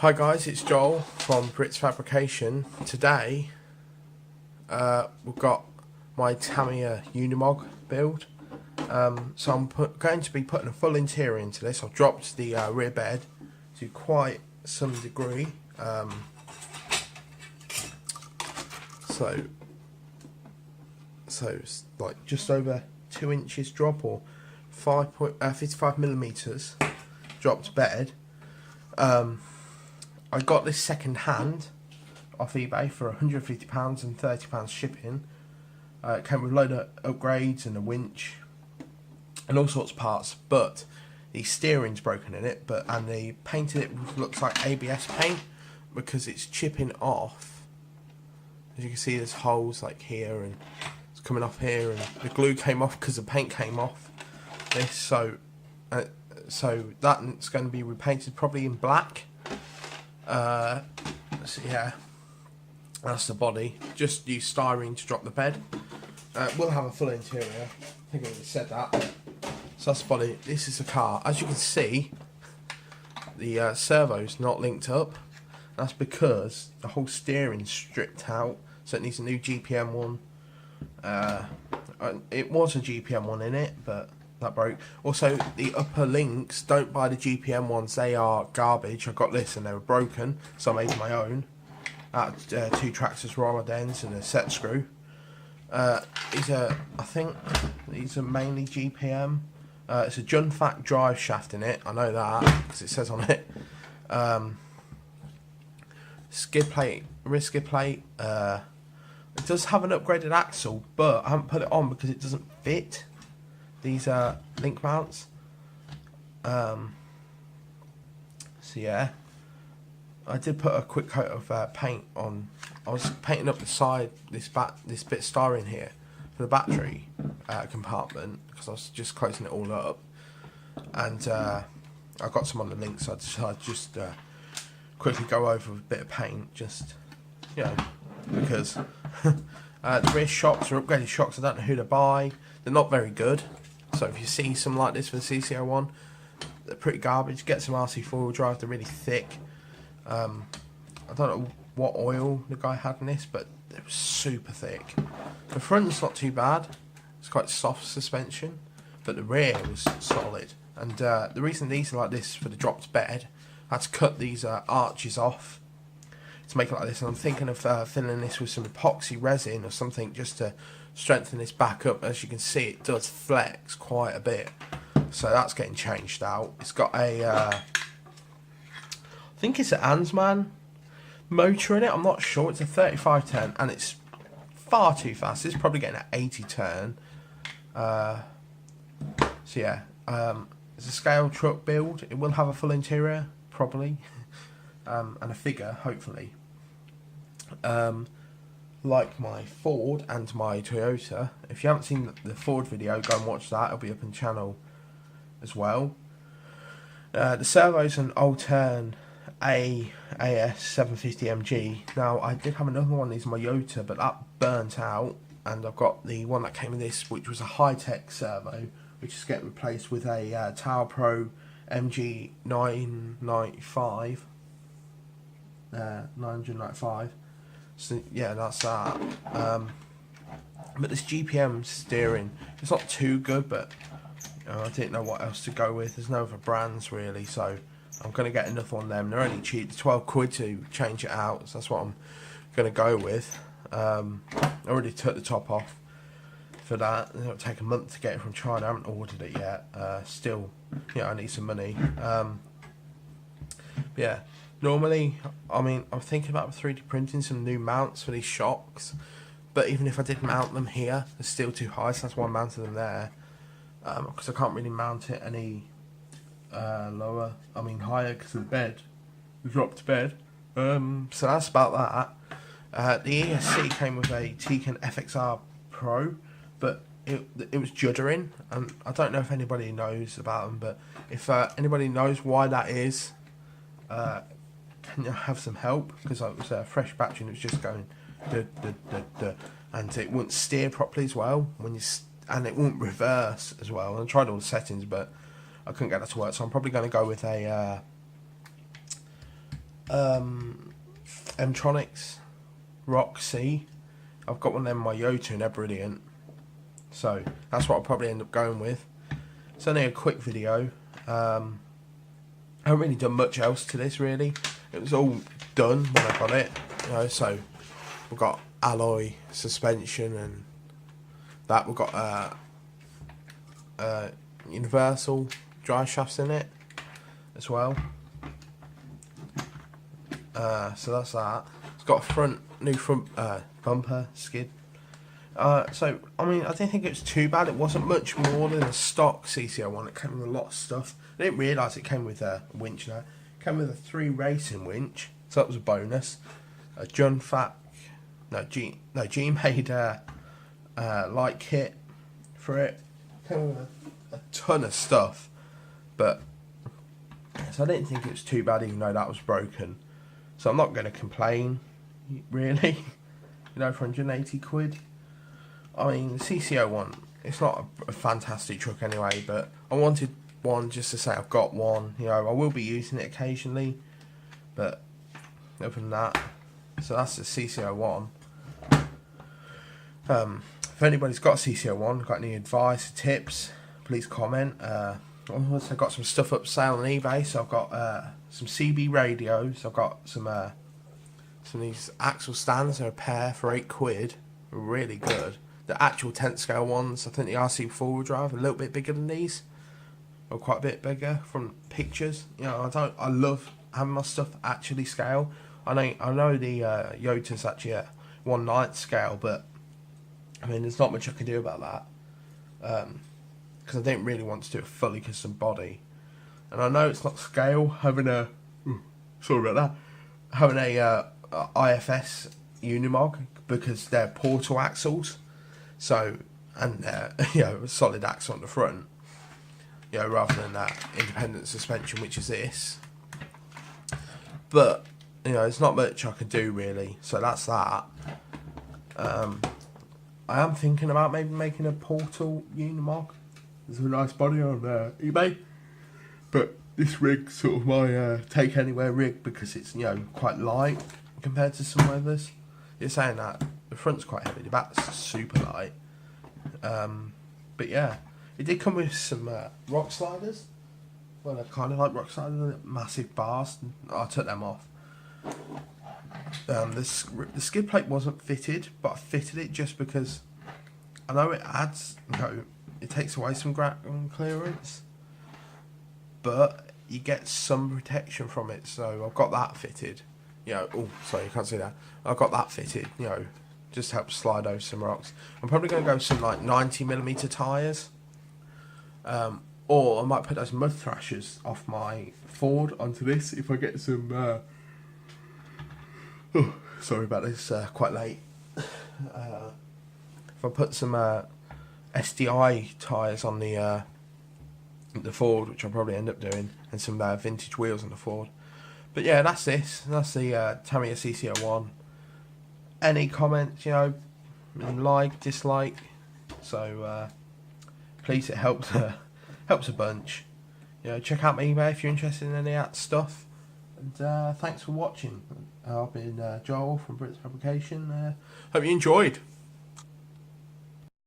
Hi guys, it's Joel from Brits Fabrication. Today we've got my Tamiya unimog build. So I'm going to be putting a full interior into this. I've dropped the rear bed to quite some degree. So it's like just over 2 inches drop, or 55 millimeters dropped bed. I got this second hand off eBay for £150 and £30 shipping. It came with a load of upgrades and a winch and all sorts of parts, but the steering's broken in it. And they painted it with, looks like ABS paint, because it's chipping off. As you can see, there's holes like here, and it's coming off here, and the glue came off because the paint came off this. So that's going to be repainted probably in black. So yeah, that's the body. Just use styrene to drop the bed. We'll have a full interior. I think I already said that. So that's the body. This is the car. As you can see, the servo's not linked up. That's because the whole steering's stripped out, so it needs a new GPM one. It was a GPM one in it, but that broke. Also, the upper links, don't buy the GPM ones, they are garbage. I got this and they were broken, so I made my own. Two tractors, rod ends and a set screw. I think these are mainly GPM. It's a Junfac drive shaft in it, I know that because it says on it. Skid plate, rear skid plate. It does have an upgraded axle, but I haven't put it on because it doesn't fit these link mounts. So yeah, I did put a quick coat of paint on. I was painting up the side, this bit of styrene here for the battery compartment, because I was just closing it all up, and I got some on the links, so I decided just quickly go over with a bit of paint, just, you know, because the rear shocks are upgraded shocks. I don't know who to buy. They're not very good. So if you see some like this for the cc01, they're pretty garbage. Get some RC four-wheel drive. They're really thick. I don't know what oil the guy had in this, but it was super thick. The front's not too bad. It's quite soft suspension, but the rear was solid. And the reason these are like this for the dropped bed, I had to cut these arches off to make it like this. And I'm thinking of filling this with some epoxy resin or something, just to strengthen this back up. As you can see, it does flex quite a bit, so that's getting changed out. It's got a I think it's an Ansman motor in it, I'm not sure. It's a 3510 and it's far too fast. It's probably getting an 80 turn. So yeah, it's a scale truck build. It will have a full interior probably, and a figure hopefully. Like my Ford and my Toyota. If you haven't seen the Ford video, go and watch that. It'll be up on the channel as well. The servo's an Altern AS 750MG. Now, I did have another one of these in my Toyota, but that burnt out, and I've got the one that came with this, which was a high-tech servo, which is getting replaced with a Tower Pro MG 995. 995. So yeah, that's that. But this GPM steering, it's not too good, but I didn't know what else to go with. There's no other brands really, so I'm going to get another one of them. They're only cheap, 12 quid to change it out, so that's what I'm going to go with. I already took the top off for that. It'll take a month to get it from China. I haven't ordered it yet. Still, yeah, I need some money. Yeah. Normally, I mean, I'm thinking about 3D printing some new mounts for these shocks, but even if I did mount them here, they're still too high, so that's why I mounted them there, because I can't really mount it any higher, because of the bed, the dropped bed. So that's about that. The ESC came with a Tecan FXR Pro, but it was juddering, and I don't know if anybody knows about them, but if anybody knows why that is, can you have some help? Because it was a fresh batch and it was just going duh, duh, duh, duh, and it wouldn't steer properly as well when you and it wouldn't reverse as well. And I tried all the settings, but I couldn't get that to work. So I'm probably going to go with a M-Tronics Rock C. I've got one of them in my Yota and they're brilliant. So that's what I'll probably end up going with. It's only a quick video. I haven't really done much else to this really. It was all done when I got it. You know, so we've got alloy suspension and that. We've got universal drive shafts in it as well. So that's that. It's got a new front bumper skid. So I mean, I didn't think it was too bad. It wasn't much more than a stock CC01. It came with a lot of stuff. I didn't realise it came with a winch. Now, it came with a 3 racing winch, so that was a bonus. A G made light kit for it. Came with a ton of stuff, but so I didn't think it was too bad, even though that was broken. So I'm not going to complain, really. You know, for 180 quid. I mean, the CC01, it's not a fantastic truck anyway, but I wanted one just to say I've got one. You know, I will be using it occasionally, but other than that, so that's the CC01. If anybody's got a CC01, got any advice, tips, please comment. I've also got some stuff up for sale on eBay, so I've got some CB radios. I've got some of these axle stands. They're a pair for 8 quid. Really good. The actual 10th scale ones, I think the RC 4-wheel drive, are a little bit bigger than these, or quite a bit bigger from pictures. You know, I love having my stuff actually scale. I know the Yota's actually at 1/9 scale, but I mean, there's not much I can do about that. Because I didn't really want to do a fully custom body, and I know it's not scale having a IFS unimog, because they're portal axles, so, and you know, a solid axle on the front, you know, rather than that independent suspension, which is this. But you know, there's not much I can do really, so that's that. I am thinking about maybe making a portal unimog. There's a nice body on eBay, but this rig's sort of my take anywhere rig, because it's, you know, quite light compared to some others. You're saying that the front's quite heavy, the back's super light. But yeah, it did come with some rock sliders. Well, they're kind of like rock sliders, massive bars. I took them off. The skid plate wasn't fitted, but I fitted it just because I know it adds, you know, it takes away some ground clearance, but you get some protection from it. So I've got that fitted. You know, oh, sorry, you can't see that. I've got that fitted, you know, just to help slide over some rocks. I'm probably going to go with some like 90mm tyres. Or I might put those mud thrashers off my Ford onto this if I get some... oh, sorry about this, quite late. If I put some SDI tyres on the Ford, which I'll probably end up doing, and some vintage wheels on the Ford. But yeah, that's this. That's the Tamiya CC01. Any comments, you know, like, dislike. So please, it helps helps a bunch. You know, check out my eBay if you're interested in any of that stuff. And thanks for watching. I've been Joel from Brits Fabrication. Hope you enjoyed.